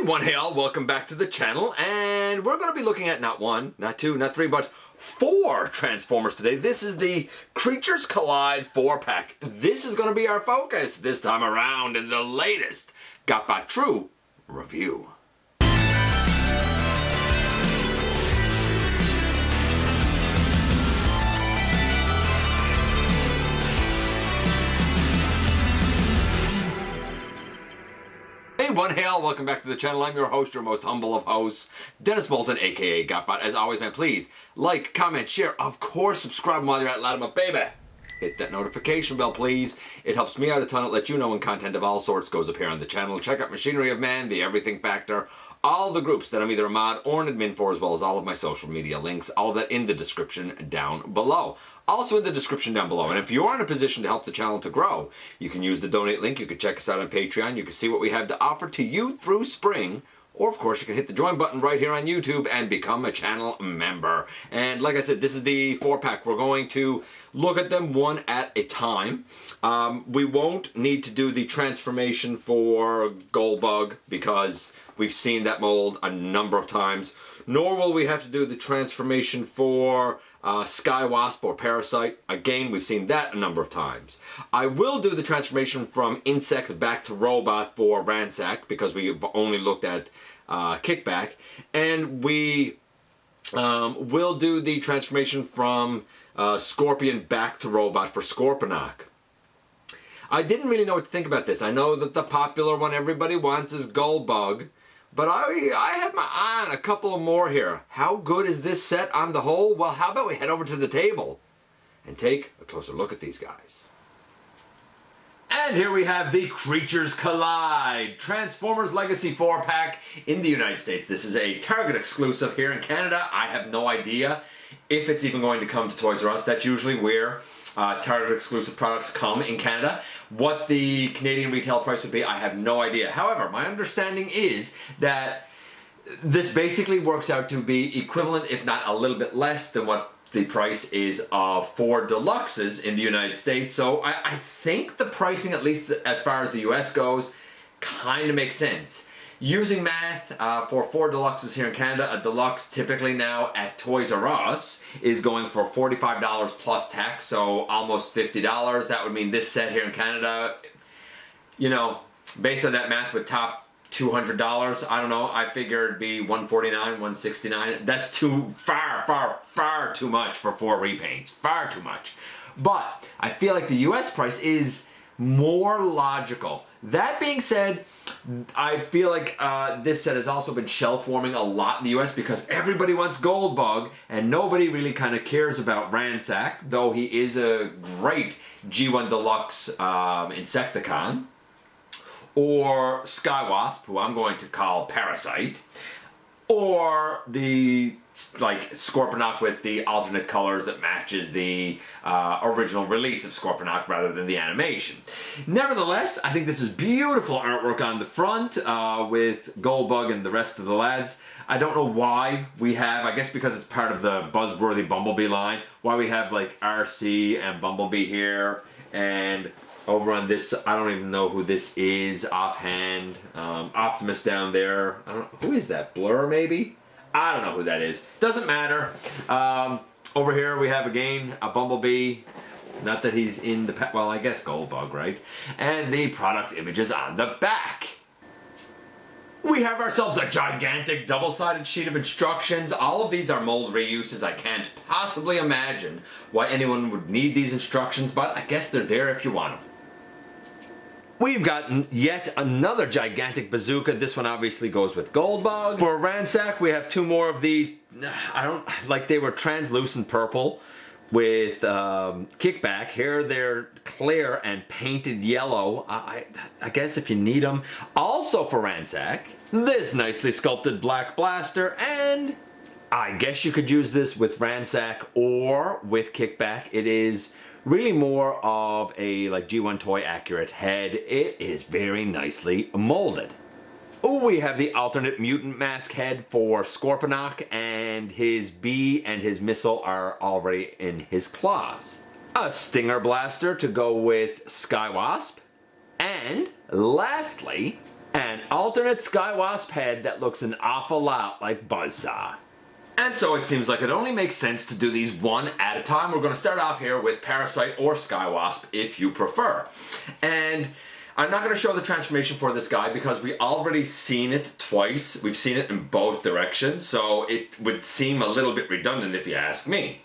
Hey all, welcome back to the channel, and we're going to be looking at not one, not two, not three, but 4 Transformers today. This is the Creatures Collide 4-pack. This is going to be our focus this time around in the latest GotBot True review. Hey all, welcome back to the channel. I'm your host, your most humble of hosts, Dennis Moulton, aka GotBot. As always, man, please like, comment, share, of course, subscribe while you're at Latimer, baby. Hit that notification bell, please. It helps me out a ton. It lets you know when content of all sorts goes up here on the channel. Check out Machinery of Man, The Everything Factor, all the groups that I'm either a mod or an admin for, as well as all of my social media links, all of that in the description down below. Also in the description down below. And if you're in a position to help the channel to grow, you can use the donate link. You can check us out on Patreon. You can see what we have to offer to you through spring. Or, of course, you can hit the join button right here on YouTube and become a channel member. And like I said, this is the 4-pack. We're going to look at them one at a time. We won't need to do the transformation for Goldbug because we've seen that mold a number of times. Nor will we have to do the transformation for Skywasp or Parasite. Again, we've seen that a number of times. I will do the transformation from Insect back to Robot for Ransack because we've only looked at Kickback. And we will do the transformation from Scorpion back to Robot for Scorponok. I didn't really know what to think about this. I know that the popular one everybody wants is Goldbug. But I had my eye on a couple of more here. How good is this set on the whole? Well, how about we head over to the table and take a closer look at these guys. And here we have the Creatures Collide Transformers Legacy 4-pack in the United States. This is a Target exclusive here in Canada. I have no idea if it's even going to come to Toys R Us. That's usually where Target exclusive products come in Canada. What the Canadian retail price would be, I have no idea. However, my understanding is that this basically works out to be equivalent, if not a little bit less, than what the price is of 4 deluxes in the United States. So I think the pricing, at least as far as the US goes, kind of makes sense. Using math, for 4 deluxes here in Canada, a deluxe typically now at Toys R Us is going for $45 plus tax, so almost $50. That would mean this set here in Canada, you know, based on that math would top $200. I don't know, I figured it'd be $149, $169. That's too far too much for 4 repaints. Far too much. But I feel like the US price is more logical. That being said, I feel like this set has also been shelf warming a lot in the US because everybody wants Goldbug and nobody really kind of cares about Ransack, though he is a great G1 Deluxe Insecticon, or Skywasp, who I'm going to call Parasite, or the Scorponok with the alternate colors that matches the original release of Scorponok rather than the animation. Nevertheless, I think this is beautiful artwork on the front with Goldbug and the rest of the lads. I don't know why we have, I guess because it's part of the Buzzworthy Bumblebee line, why we have like RC and Bumblebee here, and over on this, I don't even know who this is offhand. Optimus down there. I don't know, who is that? Blur maybe? I don't know who that is. Doesn't matter. Over here we have again a Bumblebee. Not that he's in the well, I guess Goldbug, right? And the product images on the back. We have ourselves a gigantic double-sided sheet of instructions. All of these are mold reuses. I can't possibly imagine why anyone would need these instructions, but I guess they're there if you want them. We've got yet another gigantic bazooka. This one obviously goes with Goldbug. For Ransack, we have 2 more of these. I don't like, they were translucent purple with Kickback. Here they're clear and painted yellow. I guess if you need them. Also for Ransack, this nicely sculpted black blaster, and I guess you could use this with Ransack or with Kickback. It is really more of a like G1 toy accurate head. It is very nicely molded. Oh, we have the alternate mutant mask head for Scorponok, and his bee and his missile are already in his claws. A stinger blaster to go with Skywasp, and lastly, An alternate Skywasp head that looks an awful lot like Buzzsaw. And so it seems like it only makes sense to do these one at a time. We're going to start off here with Parasite or Skywasp if you prefer. And I'm not going to show the transformation for this guy because we already seen it twice. We've seen it in both directions, so it would seem a little bit redundant if you ask me.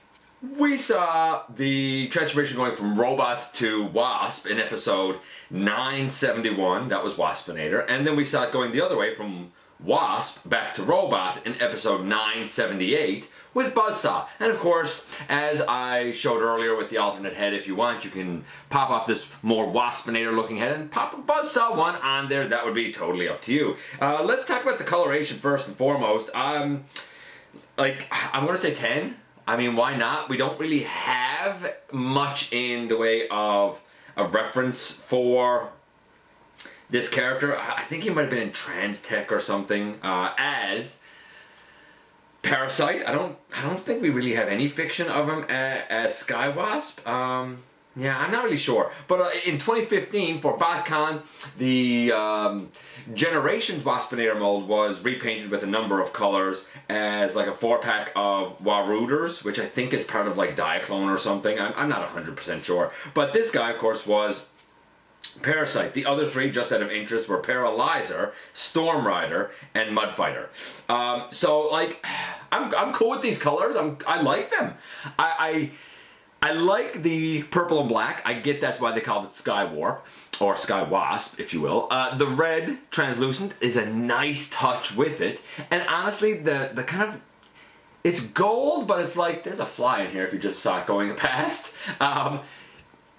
We saw the transformation going from Robot to Wasp in episode 971, that was Waspinator, and then we saw it going the other way from Wasp back to Robot in episode 978 with Buzzsaw. And of course, as I showed earlier with the alternate head, if you want, you can pop off this more Waspinator looking head and pop a Buzzsaw one on there. That would be totally up to you. Let's talk about the coloration first and foremost. I'm going to say 10. I mean, why not? We don't really have much in the way of a reference for this character. I think he might have been in Trans Tech or something as Parasite. I don't think we really have any fiction of him as Skywasp. Yeah, I'm not really sure. But in 2015 for BotCon, the Generations Waspinator mold was repainted with a number of colors as like a 4-pack of Warooters, which I think is part of like Diaclone or something. I'm not 100% sure. But this guy, of course, was Parasite. The other three, just out of interest, were Paralyzer, Storm Rider, and Mudfighter. So, like, I'm cool with these colors. I like them. I like the purple and black. I get that's why they called it Skywarp, or Skywasp, if you will. The red translucent is a nice touch with it. And honestly, the kind of, it's gold, but it's like, there's a fly in here if you just saw it going past.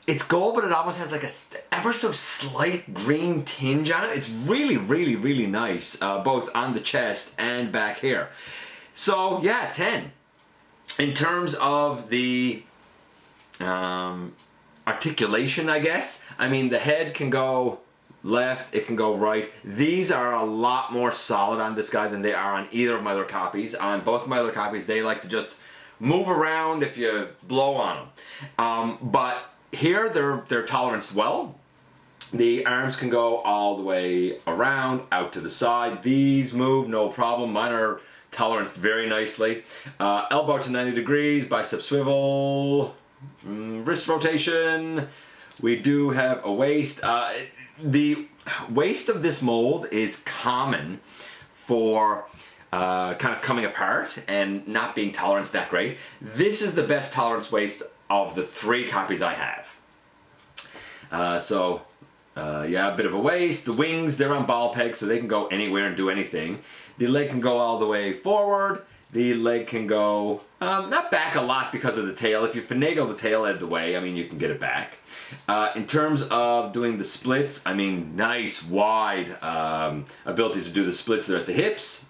It's gold, but it almost has like a ever so slight green tinge on it. It's really, really, really nice, both on the chest and back here. So yeah, 10. In terms of the articulation, I guess. I mean, the head can go left, it can go right. These are a lot more solid on this guy than they are on either of my other copies. On both of my other copies, they like to just move around if you blow on them. But here, they're toleranced well. The arms can go all the way around, out to the side. These move, no problem. Mine are toleranced very nicely. Elbow to 90 degrees, bicep swivel, wrist rotation. We do have a waist. The waist of this mold is common for kind of coming apart and not being tolerance that great. This is the best tolerance waist of the 3 copies I have. Yeah, a bit of a waist. The wings, they're on ball pegs, so they can go anywhere and do anything. The leg can go all the way forward. The leg can go, not back a lot because of the tail. If you finagle the tail out of the way, I mean, you can get it back. In terms of doing the splits, I mean, nice, wide ability to do the splits there at the hips.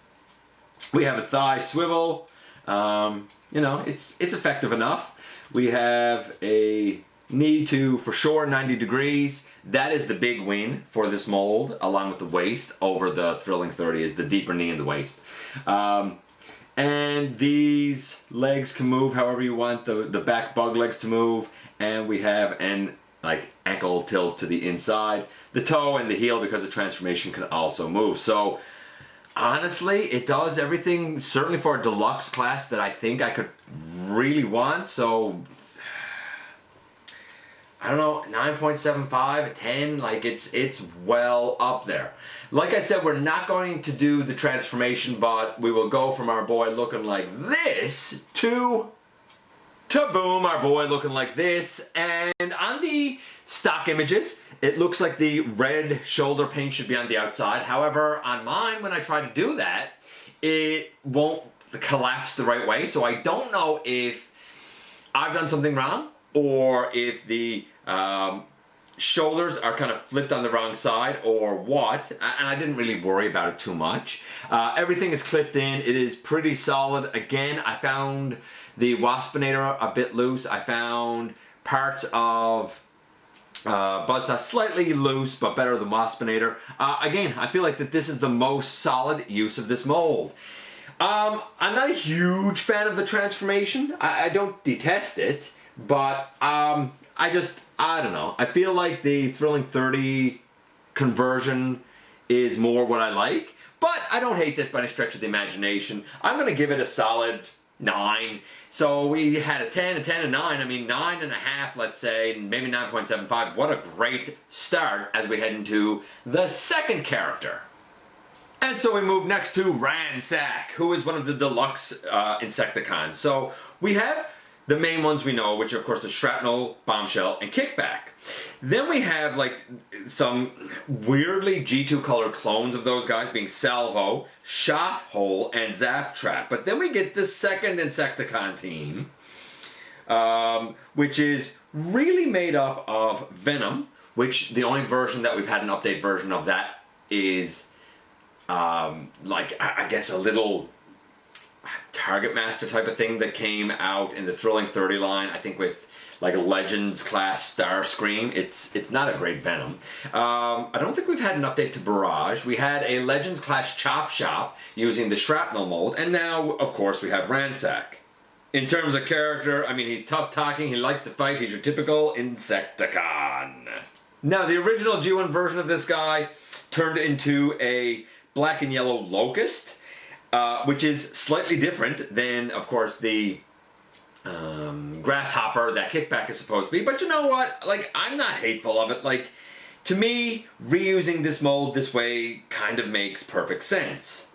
We have a thigh swivel. You know, it's effective enough. We have a knee to, for sure, 90 degrees. That is the big win for this mold, along with the waist over the Thrilling 30, is the deeper knee in the waist. And these legs can move however you want the back bug legs to move. And we have an ankle tilt to the inside. The toe and the heel, because of transformation, can also move. So honestly, it does everything, certainly for a deluxe class, that I think I could really want. So I don't know, 9.75, 10, like it's well up there. Like I said, we're not going to do the transformation, but we will go from our boy looking like this to boom, our boy looking like this. And on the stock images, it looks like the red shoulder paint should be on the outside. However, on mine, when I try to do that, it won't collapse the right way. So I don't know if I've done something wrong, or if the shoulders are kind of flipped on the wrong side, or what. And I didn't really worry about it too much. Everything is clipped in. It is pretty solid. Again, I found the Waspinator a bit loose. I found parts of Buzzsaw slightly loose, but better than Waspinator. Again, I feel like that this is the most solid use of this mold. I'm not a huge fan of the transformation. I don't detest it, but I don't know. I feel like the Thrilling 30 conversion is more what I like. But I don't hate this by any stretch of the imagination. I'm going to give it a solid 9. So we had a 10, a 10, a 9. I mean, 9.5, let's say, maybe 9.75. What a great start as we head into the second character. And so we move next to Ransack, who is one of the deluxe Insecticons. So we have the main ones we know, which are, of course, the Shrapnel, Bombshell, and Kickback. Then we have like some weirdly G2 colored clones of those guys, being Salvo, Shot Hole, and Zap Trap. But then we get the second Insecticon team, which is really made up of Venom, which the only version that we've had an update version of that is like, I guess, a little Target Master type of thing that came out in the Thrilling 30 line, I think with like a Legends class Starscream. It's not a great Venom. I don't think we've had an update to Barrage. We had a Legends class Chop Shop using the Shrapnel mold, and now, of course, we have Ransack. In terms of character, I mean, he's tough talking, he likes to fight, he's your typical Insecticon. Now, the original G1 version of this guy turned into a black and yellow Locust, which is slightly different than, of course, the Grasshopper that Kickback is supposed to be. But you know what? Like, I'm not hateful of it. Like, to me, reusing this mold this way kind of makes perfect sense.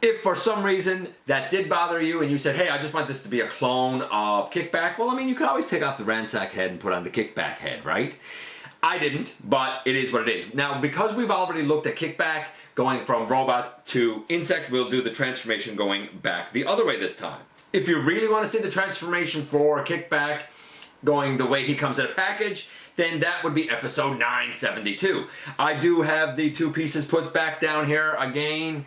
If for some reason that did bother you and you said, hey, I just want this to be a clone of Kickback, well, I mean, you could always take off the Ransack head and put on the Kickback head, right? I didn't, but it is what it is. Now, because we've already looked at Kickback going from robot to insect, we'll do the transformation going back the other way this time. If you really want to see the transformation for Kickback going the way he comes in a package, then that would be episode 972. I do have the two pieces put back down here again.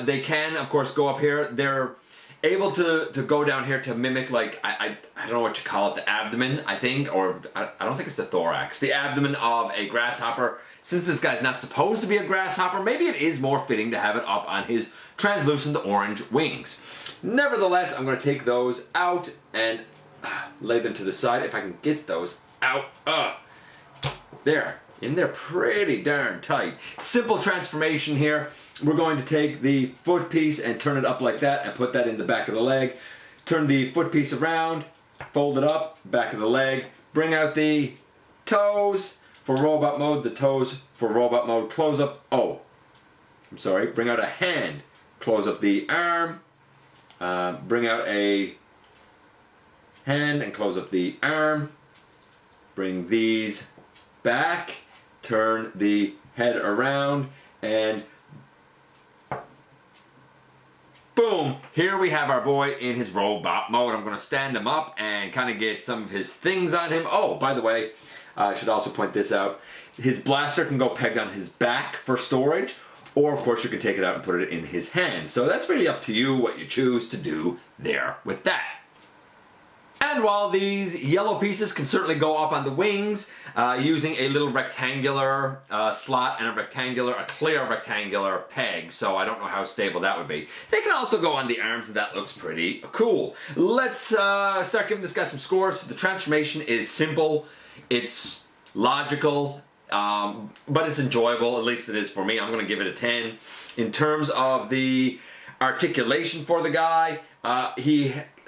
They can, of course, go up here. They're able to go down here to mimic, like, I don't know what you call it, the abdomen, I think, or I don't think it's the thorax. The abdomen of a grasshopper. Since this guy's not supposed to be a grasshopper, maybe it is more fitting to have it up on his translucent orange wings. Nevertheless, I'm going to take those out and lay them to the side if I can get those out. There. In there pretty darn tight. Simple transformation here. We're going to take the foot piece and turn it up like that and put that in the back of the leg. Turn the foot piece around, fold it up, back of the leg. Bring out the toes for robot mode, the toes for robot mode. Close up, bring out a hand. Close up the arm. Bring out a hand and close up the arm. Bring these back. Turn the head around and boom! Here we have our boy in his robot mode. I'm going to stand him up and kind of get some of his things on him. Oh, by the way, I should also point this out. His blaster can go pegged on his back for storage, or of course you can take it out and put it in his hand. So that's really up to you what you choose to do there with that. And while these yellow pieces can certainly go up on the wings using a little rectangular slot and a clear rectangular peg, so I don't know how stable that would be. They can also go on the arms, and that looks pretty cool. Let's start giving this guy some scores. The transformation is simple, it's logical, but it's enjoyable, at least it is for me. I'm going to give it a 10. In terms of the articulation for the guy,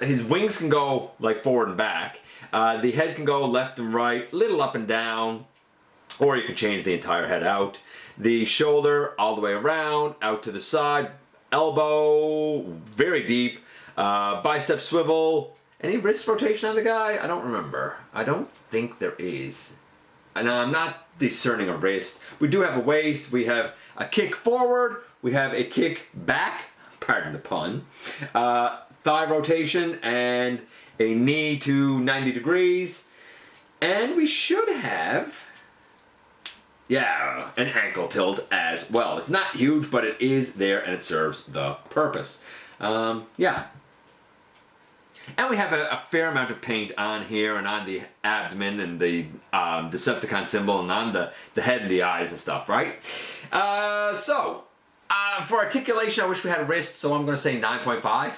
his wings can go like forward and back. The head can go left and right, little up and down, or you can change the entire head out. The shoulder all the way around, out to the side, elbow very deep, bicep swivel. Any wrist rotation on the guy? I don't remember. I don't think there is. And I'm not discerning a wrist. We do have a waist. We have a kick forward. We have a kick back. Pardon the pun. Thigh rotation and a knee to 90 degrees. And we should have, an ankle tilt as well. It's not huge, but it is there and it serves the purpose. And we have a fair amount of paint on here and on the abdomen and the Decepticon symbol and on the head and the eyes and stuff, right? For articulation, I wish we had a wrist, so I'm going to say 9.5.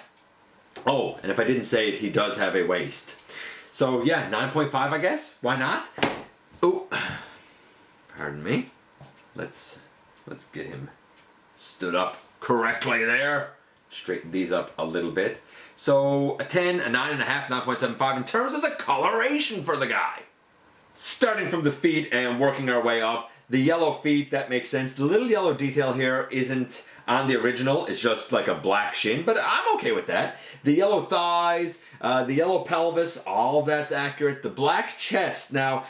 Oh, and if I didn't say it, he does have a waist. So yeah, 9.5 I guess. Why not? Ooh. Pardon me. Let's Let's get him stood up correctly there. Straighten these up a little bit. So a 10, a 9.5, 9.75 in terms of the coloration for the guy. Starting from the feet and working our way up. The yellow feet, that makes sense. The little yellow detail here isn't on the original. It's just like a black shin, but I'm okay with that. The yellow thighs, the yellow pelvis, all of that's accurate. The black chest. Now,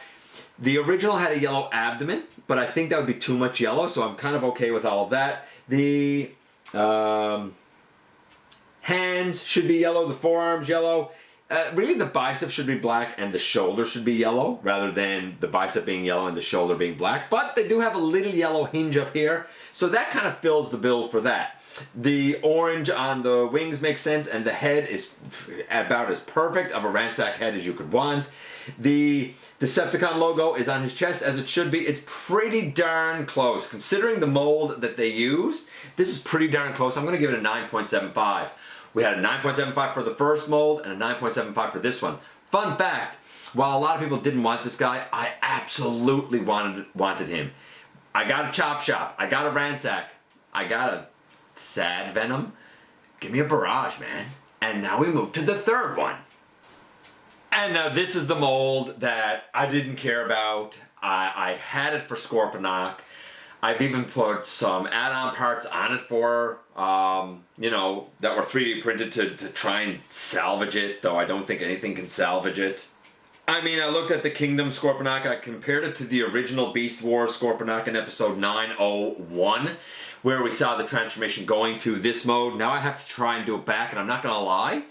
the original had a yellow abdomen, but I think that would be too much yellow, so I'm kind of okay with all of that. The hands should be yellow, the forearms yellow. Really the bicep should be black and the shoulder should be yellow rather than the bicep being yellow and the shoulder being black. But they do have a little yellow hinge up here, so that kind of fills the bill for that. The orange on the wings makes sense, and the head is about as perfect of a Ransack head as you could want. The Decepticon logo is on his chest as it should be. It's pretty darn close. Considering the mold that they used, this is pretty darn close. I'm going to give it a 9.75. We had a 9.75 for the first mold and a 9.75 for this one. Fun fact, while a lot of people didn't want this guy, I absolutely wanted him. I got a Chop Shop, I got a Ransack, I got a Sad Venom. Give me a Barrage, man. And now we move to the third one. And now this is the mold that I didn't care about. I had it for Scorponok. I've even put some add-on parts on it for, you know, that were 3D printed to try and salvage it, though I don't think anything can salvage it. I mean, I looked at the Kingdom Scorponok, I compared it to the original Beast Wars Scorponok in episode 901, where we saw the transformation going to this mode. Now I have to try and do it back, and I'm not gonna lie,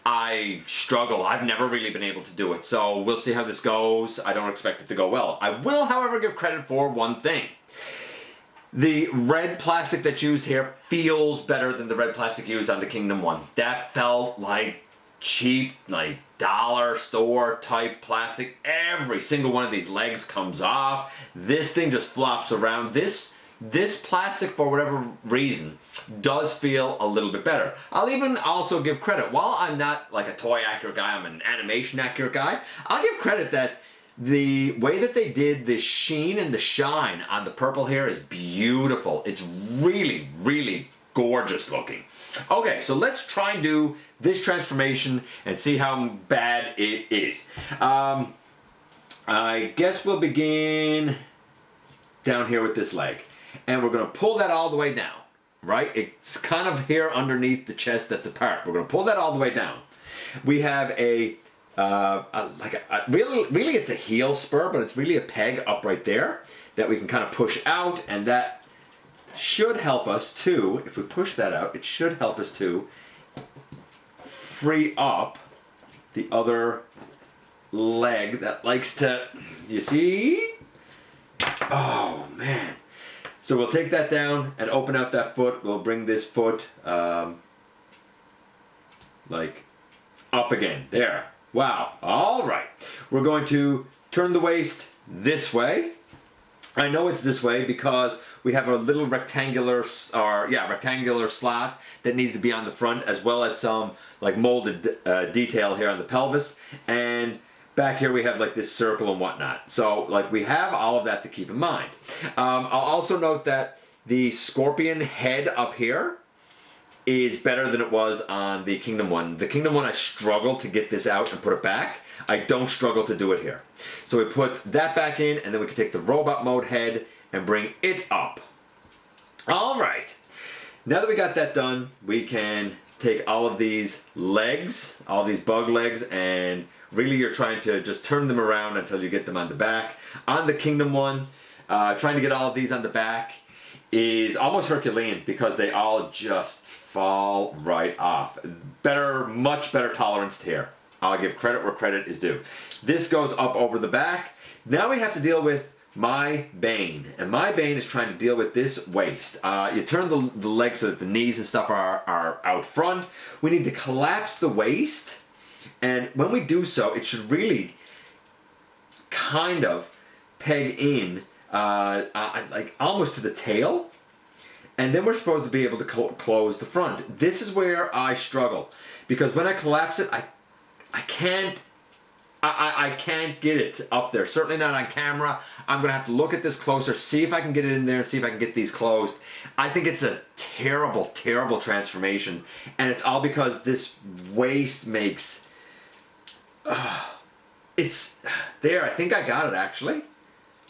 I struggle. I've never really been able to do it, so we'll see how this goes. I don't expect it to go well. I will, however, give credit for one thing. The red plastic that's used here feels better than the red plastic used on the Kingdom one. That felt like cheap, like dollar store type plastic. Every single one of these legs comes off. This thing just flops around. This plastic, for whatever reason, does feel a little bit better. I'll even also give credit. While I'm not like a toy accurate guy, I'm an animation accurate guy, I'll give credit that the way that they did the sheen and the shine on the purple hair is beautiful. It's really, really gorgeous looking. Okay, so let's try and do this transformation and see how bad it is. I guess we'll begin down here with this leg. And we're going to pull that all the way down, right? It's kind of here underneath the chest that's apart. We're going to pull that all the way down. We have really it's a heel spur, but it's really a peg up right there that we can kind of push out, and that should help us to, if we push that out, it should help us to free up the other leg that likes to, you see? Oh, man. So we'll take that down and open out that foot. We'll bring this foot like up again. There. Wow. All right. We're going to turn the waist this way. I know it's this way because we have a little rectangular slot that needs to be on the front, as well as some like molded detail here on the pelvis. And back here we have like this circle and whatnot. So like we have all of that to keep in mind. I'll also note that the scorpion head up here is better than it was on the Kingdom one. The Kingdom one, I struggled to get this out and put it back. I don't struggle to do it here. So we put that back in, and then we can take the robot mode head and bring it up. All right. Now that we got that done, we can take all of these legs, all these bug legs, and really you're trying to just turn them around until you get them on the back. On the Kingdom one, trying to get all of these on the back is almost Herculean because they all just fall right off. Much better tolerance to tear. I'll give credit where credit is due. This goes up over the back. Now we have to deal with my bane. And my bane is trying to deal with this waist. You turn the legs so that the knees and stuff are out front. We need to collapse the waist. And when we do so, it should really kind of peg in like almost to the tail. And then we're supposed to be able to close the front. This is where I struggle. Because when I collapse it, I can't I can't get it up there. Certainly not on camera. I'm going to have to look at this closer, see if I can get it in there, see if I can get these closed. I think it's a terrible, terrible transformation. And it's all because this waist makes... it's... There, I think I got it actually.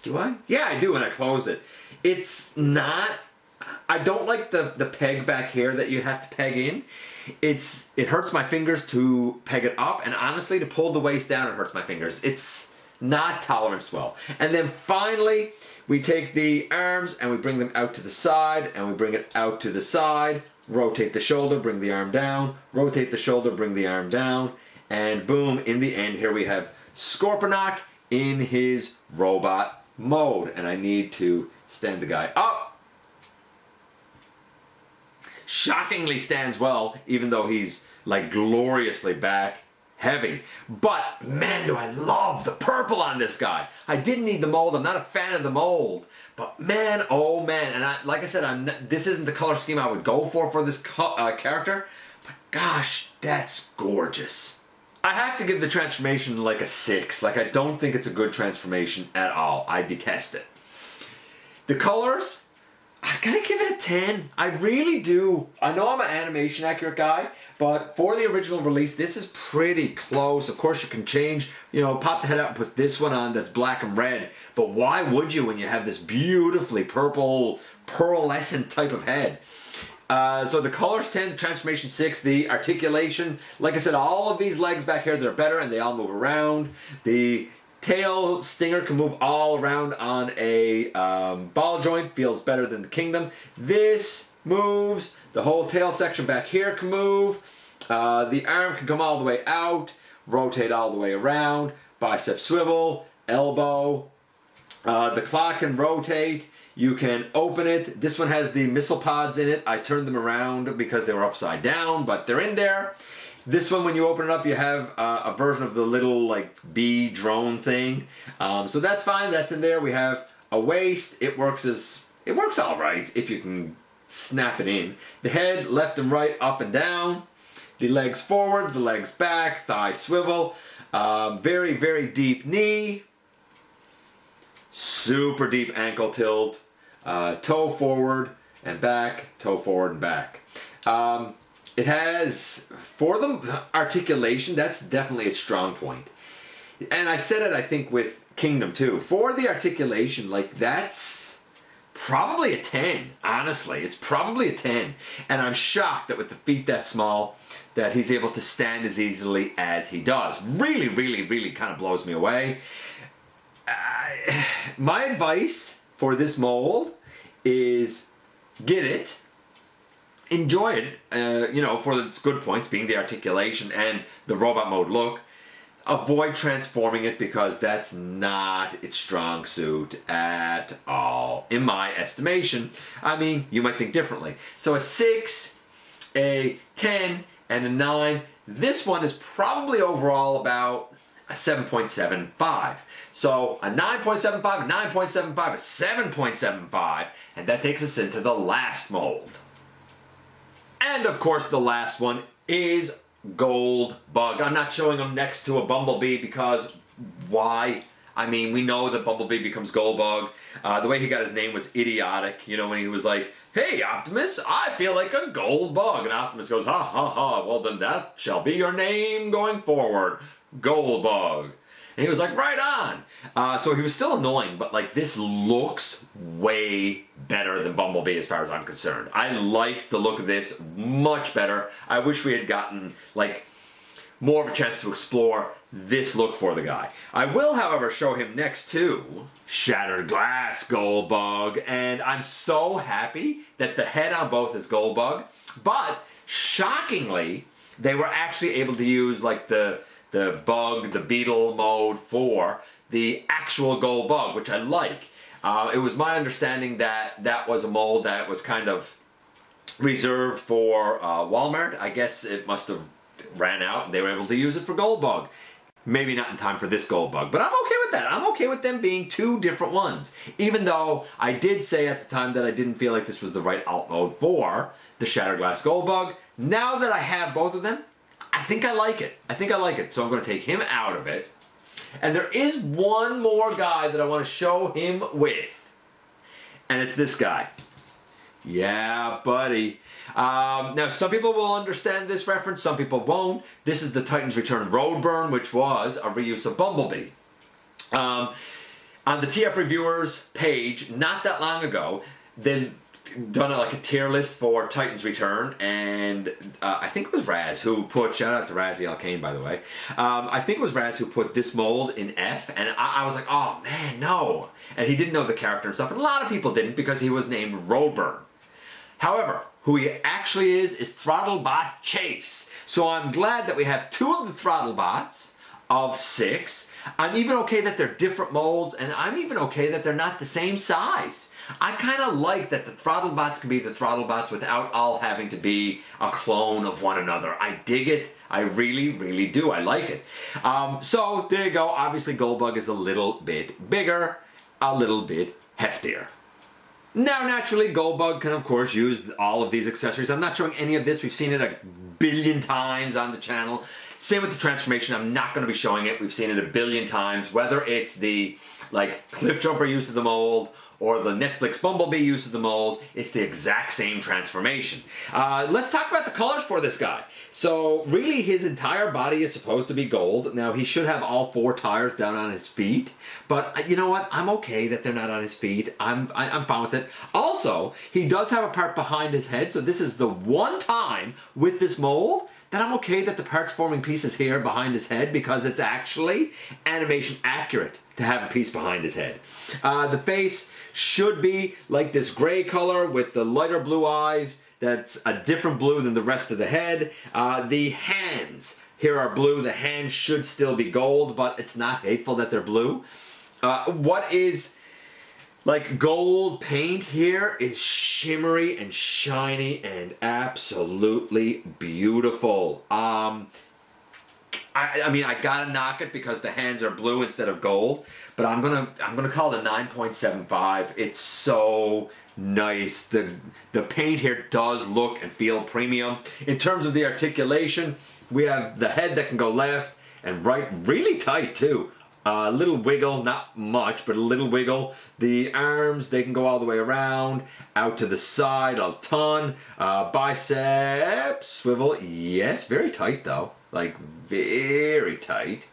Do I? Yeah, I do when I close it. It's not... I don't like the peg back here that you have to peg in. It hurts my fingers to peg it up, and honestly, to pull the waist down, it hurts my fingers. It's not tolerance well. And then finally, we take the arms and we bring them out to the side, and we bring it out to the side, rotate the shoulder, bring the arm down, rotate the shoulder, bring the arm down, and boom, in the end, here we have Scorponok in his robot mode. And I need to stand the guy up. Shockingly stands well, even though he's like gloriously back heavy. But man, do I love the purple on this guy. I didn't need the mold. I'm not a fan of the mold. But man, oh man. And like I said, this isn't the color scheme I would go for this character. But gosh, that's gorgeous. I have to give the transformation like a 6. Like, I don't think it's a good transformation at all. I detest it. The colors... I gotta give it a 10. I really do. I know I'm an animation accurate guy, but for the original release, this is pretty close. Of course, you can change, pop the head out and put this one on that's black and red. But why would you when you have this beautifully purple, pearlescent type of head? So the color's 10, the transformation 6, the articulation. Like I said, all of these legs back here, they're better and they all move around. The tail stinger can move all around on a ball joint, feels better than the Kingdom. This moves, the whole tail section back here can move. The arm can come all the way out, rotate all the way around, bicep swivel, elbow. The claw can rotate. You can open it. This one has the missile pods in it. I turned them around because they were upside down, but they're in there. This one, when you open it up, you have a version of the little like bee drone thing. So that's fine. That's in there. We have a waist. It works all right if you can snap it in. The head, left and right, up and down. The legs forward, the legs back, thigh swivel. Very, very deep knee. Super deep ankle tilt. Toe forward and back. Toe forward and back. It has, for the articulation, that's definitely its strong point. And I said it, I think, with Kingdom too. For the articulation, like, that's probably a 10, honestly. It's probably a 10. And I'm shocked that with the feet that small, that he's able to stand as easily as he does. Really, really, really kind of blows me away. My advice for this mold is get it. Enjoy it, for its good points, being the articulation and the robot mode look. Avoid transforming it because that's not its strong suit at all, in my estimation. I mean, you might think differently. So a 6, a 10, and a 9. This one is probably overall about a 7.75. So a 9.75, a 9.75, a 7.75, and that takes us into the last mold. And of course the last one is Goldbug. I'm not showing him next to a Bumblebee because why? I mean, we know that Bumblebee becomes Goldbug. The way he got his name was idiotic. When he was like, hey Optimus, I feel like a Goldbug. And Optimus goes, ha ha ha, well then that shall be your name going forward, Goldbug. And he was like, right on. So he was still annoying, but like this looks way better than Bumblebee as far as I'm concerned. I like the look of this much better. I wish we had gotten like more of a chance to explore this look for the guy. I will, however, show him next to Shattered Glass Goldbug, and I'm so happy that the head on both is Goldbug, but shockingly, they were actually able to use like the beetle mode for the actual Goldbug, which I like. It was my understanding that that was a mold that was kind of reserved for Walmart. I guess it must have ran out and they were able to use it for Goldbug. Maybe not in time for this Goldbug, but I'm okay with that. I'm okay with them being two different ones. Even though I did say at the time that I didn't feel like this was the right alt mode for the Shattered Glass Goldbug. Now that I have both of them, I think I like it. I think I like it. So I'm going to take him out of it. And there is one more guy that I want to show him with. And it's this guy. Yeah, buddy. Now, some people will understand this reference, some people won't. This is the Titans Return Roadburn, which was a reuse of Bumblebee. On the TF Reviewers page, not that long ago, they done like a tier list for Titans Return, and I think it was Raz who put, shout out to Razzie Alkane by the way, I think it was Raz who put this mold in F, and I was like, oh man, no. And he didn't know the character and stuff, and a lot of people didn't because he was named Roadburn. However, who he actually is Throttlebot Chase. So I'm glad that we have 2 of the Throttlebots of 6. I'm even okay that they're different molds, and I'm even okay that they're not the same size. I kind of like that the Throttlebots can be the Throttlebots without all having to be a clone of one another. I dig it. I really, really do. I like it. So there you go. Obviously, Goldbug is a little bit bigger, a little bit heftier. Now, naturally, Goldbug can, of course, use all of these accessories. I'm not showing any of this. We've seen it a billion times on the channel. Same with the transformation. I'm not going to be showing it. We've seen it a billion times. Whether it's the, like, Cliff Jumper use of the mold or the Netflix Bumblebee use of the mold, it's the exact same transformation. Let's talk about the colors for this guy. So really his entire body is supposed to be gold. Now he should have all 4 tires down on his feet, but you know what? I'm okay that they're not on his feet. I'm fine with it. Also, he does have a part behind his head, so this is the one time with this mold that I'm okay that the parts forming piece is here behind his head because it's actually animation accurate to have a piece behind his head. The face should be like this gray color with the lighter blue eyes. That's a different blue than the rest of the head. The hands here are blue. The hands should still be gold, but it's not hateful that they're blue. What is like gold paint here is shimmery and shiny and absolutely beautiful. I mean, I gotta knock it because the hands are blue instead of gold, but I'm gonna call it a 9.75. It's so nice. The paint here does look and feel premium. In terms of the articulation, we have the head that can go left and right, really tight too. A little wiggle, not much, but a little wiggle. The arms, they can go all the way around, out to the side a ton. Biceps, swivel, yes, very tight though. Like, very tight.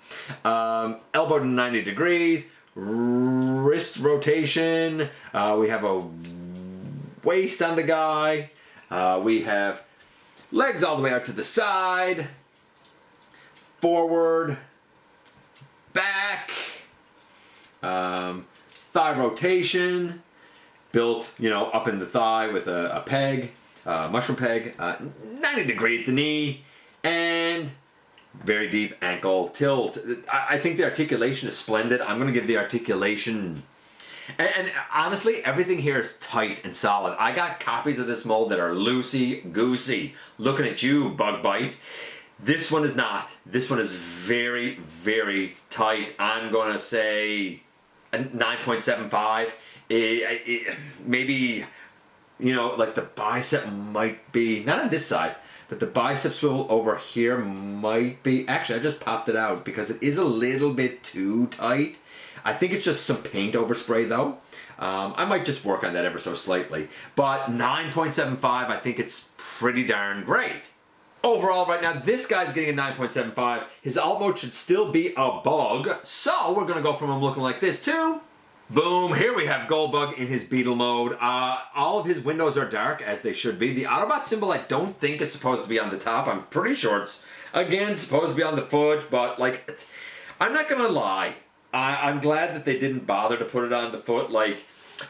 Elbow to 90 degrees. Wrist rotation. We have a waist on the guy. We have legs all the way out to the side. Forward. Back. Thigh rotation. Built, you know, up in the thigh with a peg. Mushroom peg. 90 degree at the knee. And very deep ankle tilt. I think the articulation is splendid. I'm going to give the articulation... And honestly, everything here is tight and solid. I got copies of this mold that are loosey-goosey. Looking at you, Bug Bite. This one is not. This one is very, very tight. I'm going to say a 9.75. Maybe, you know, like the bicep might be... Not on this side. But the bicep swivel over here might be... Actually, I just popped it out because it is a little bit too tight. I think it's just some paint overspray though. I might just work on that ever so slightly. But 9.75, I think it's pretty darn great. Overall, right now, this guy's getting a 9.75. His alt mode should still be a bug. So we're going to go from him looking like this to... Boom, here we have Goldbug in his beetle mode. All of his windows are dark, as they should be. The Autobot symbol I don't think is supposed to be on the top. I'm pretty sure it's, again, supposed to be on the foot, but, like, I'm not gonna lie. I'm glad that they didn't bother to put it on the foot. Like,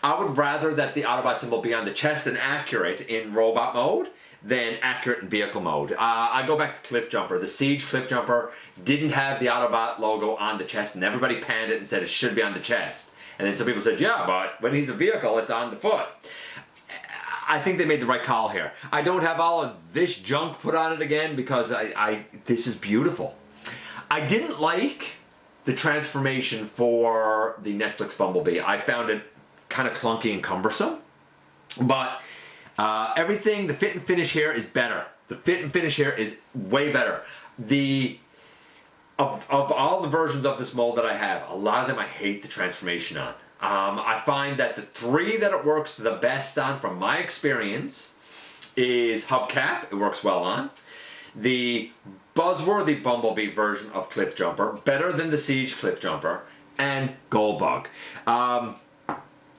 I would rather that the Autobot symbol be on the chest and accurate in robot mode than accurate in vehicle mode. I go back to Cliff Jumper. The Siege Cliff Jumper didn't have the Autobot logo on the chest, and everybody panned it and said it should be on the chest. And then some people said, yeah, but when he's a vehicle, it's on the foot. I think they made the right call here. I don't have all of this junk put on it again because this is beautiful. I didn't like the transformation for the Netflix Bumblebee. I found it kind of clunky and cumbersome. But everything, the fit and finish here is better. The fit and finish here is way better. The Of all the versions of this mold that I have, a lot of them I hate the transformation on. I find that the three that it works the best on, from my experience, is Hubcap. It works well on. The Buzzworthy Bumblebee version of Cliff Jumper, better than the Siege Cliff Jumper, and Goldbug.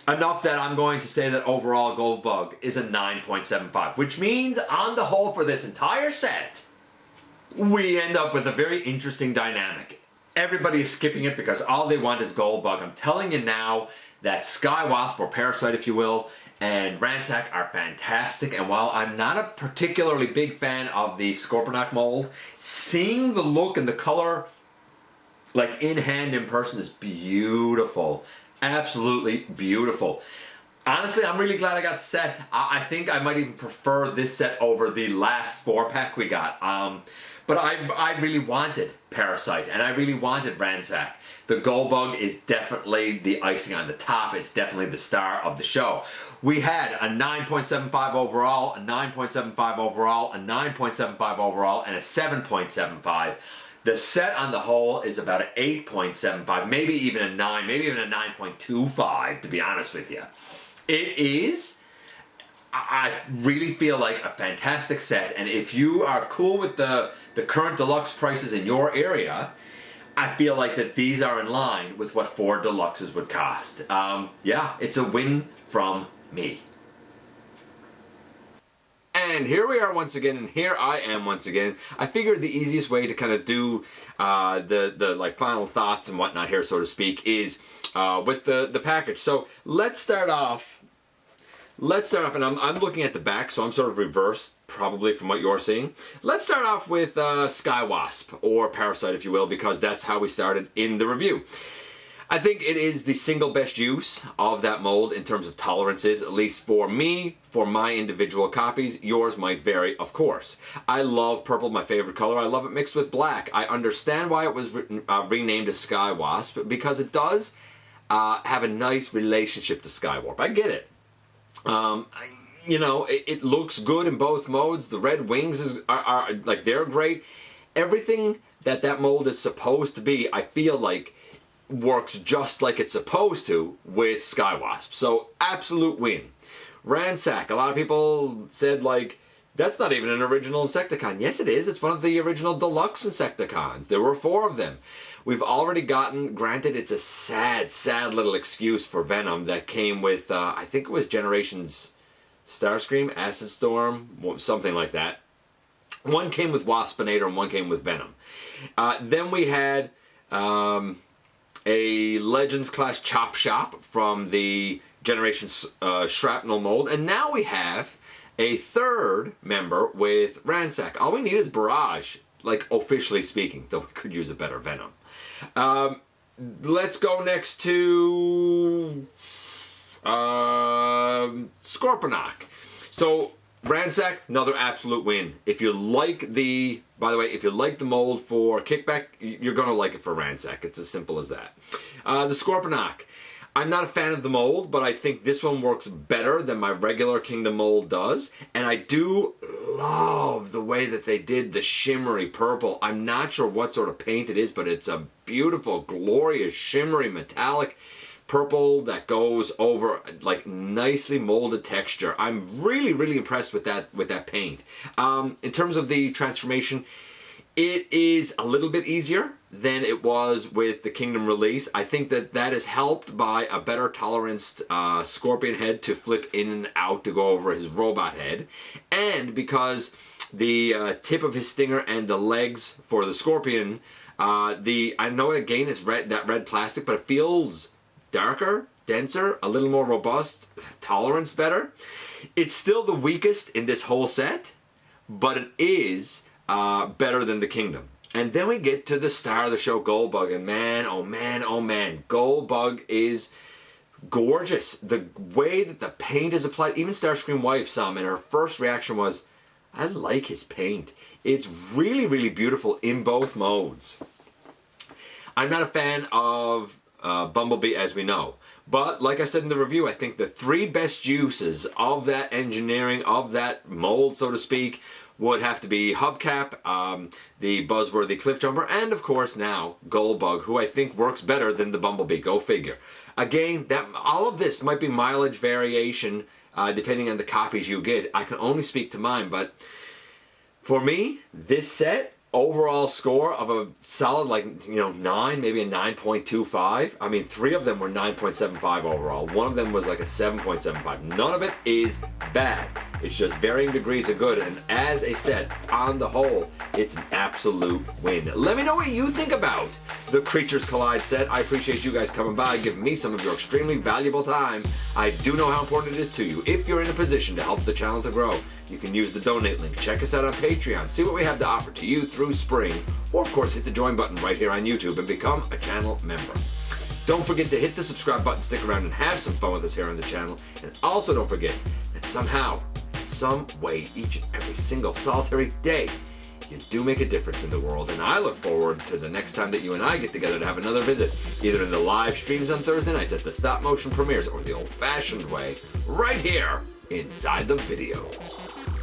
Enough that I'm going to say that overall Goldbug is a 9.75, which means on the whole for this entire set, we end up with a very interesting dynamic. Everybody is skipping it because all they want is Goldbug. I'm telling you now that Skywasp, or Parasite if you will, and Ransack are fantastic, and while I'm not a particularly big fan of the Scorponok mold, seeing the look and the color like in hand in person is beautiful. Absolutely beautiful. Honestly, I'm really glad I got the set. I think I might even prefer this set over the last 4-pack we got. But I really wanted Parasite, and I really wanted Ransack. The Goldbug is definitely the icing on the top. It's definitely the star of the show. We had a 9.75 overall, a 9.75 overall, a 9.75 overall, and a 7.75. The set on the whole is about an 8.75, maybe even a 9, maybe even a 9.25, to be honest with you. It is, I really feel like, a fantastic set, and if you are cool with the current deluxe prices in your area, I feel like that these are in line with what 4 deluxes would cost. Yeah, it's a win from me. And here we are once again, and here I am once again. I figured the easiest way to kind of do the like final thoughts and whatnot here, so to speak, is with the package. So let's start off, and I'm looking at the back, so I'm sort of reversed probably from what you're seeing. Let's start off with Skywasp, or Parasite if you will, because that's how we started in the review. I think it is the single best use of that mold in terms of tolerances, at least for me, for my individual copies. Yours might vary, of course. I love purple, my favorite color. I love it mixed with black. I understand why it was renamed as Skywasp, because it does have a nice relationship to Skywarp. I get it. You know, it looks good in both modes. The red wings are like, they're great. Everything that mold is supposed to be, I feel like, works just like it's supposed to with Skywasp. So absolute win. Ransack, a lot of people said like, that's not even an original Insecticon. Yes it is, it's one of the original deluxe Insecticons. There were 4 of them. We've already gotten, granted it's a sad little excuse for Venom that came with, I think it was Generations Starscream, Acid Storm, something like that. One came with Waspinator and one came with Venom. Then we had a Legends class Chop Shop from the Generation Shrapnel mold, and now we have a 3rd member with Ransack. All we need is Barrage, like officially speaking, though we could use a better Venom. Let's go next to Scorponok. So Ransack, another absolute win. If you like the, by the way, if you like the mold for Kickback, you're going to like it for Ransack. It's as simple as that. The Scorponok. I'm not a fan of the mold, but I think this one works better than my regular Kingdom mold does. And I do love the way that they did the shimmery purple. I'm not sure what sort of paint it is, but it's a beautiful, glorious, shimmery, metallic purple that goes over like nicely molded texture. I'm really impressed with that paint. In terms of the transformation, it is a little bit easier than it was with the Kingdom release. I think that is helped by a better toleranced Scorpion head to flip in and out to go over his robot head, and because the tip of his stinger and the legs for the Scorpion, I know again it's that red plastic, but it feels darker, denser, a little more robust, tolerance better. It's still the weakest in this whole set, but it is better than the Kingdom. And then we get to the star of the show, Goldbug, and man, oh man, oh man, Goldbug is gorgeous. The way that the paint is applied, even Starscream Wife saw him, and her first reaction was, I like his paint. It's really beautiful in both modes. I'm not a fan of Bumblebee, as we know. But like I said in the review, I think the 3 best uses of that engineering, of that mold, so to speak, would have to be Hubcap, the Buzzworthy Cliff Jumper, and of course now Goldbug, who I think works better than the Bumblebee. Go figure. Again, all of this might be mileage variation depending on the copies you get. I can only speak to mine, but for me, this set, overall score of a solid, like, 9, maybe a 9.25. I mean, 3 of them were 9.75 overall. 1 of them was like a 7.75. None of it is bad. It's just varying degrees of good, and as a set, on the whole, it's an absolute win. Let me know what you think about the Creatures Collide set. I appreciate you guys coming by, giving me some of your extremely valuable time. I do know how important it is to you. If you're in a position to help the channel to grow, you can use the donate link. Check us out on Patreon. See what we have to offer to you through spring. Or, of course, hit the join button right here on YouTube and become a channel member. Don't forget to hit the subscribe button, stick around, and have some fun with us here on the channel. And also don't forget that somehow, some way, each and every single solitary day, you do make a difference in the world. And I look forward to the next time that you and I get together to have another visit, either in the live streams on Thursday nights at the stop motion premieres or the old-fashioned way, right here inside the videos.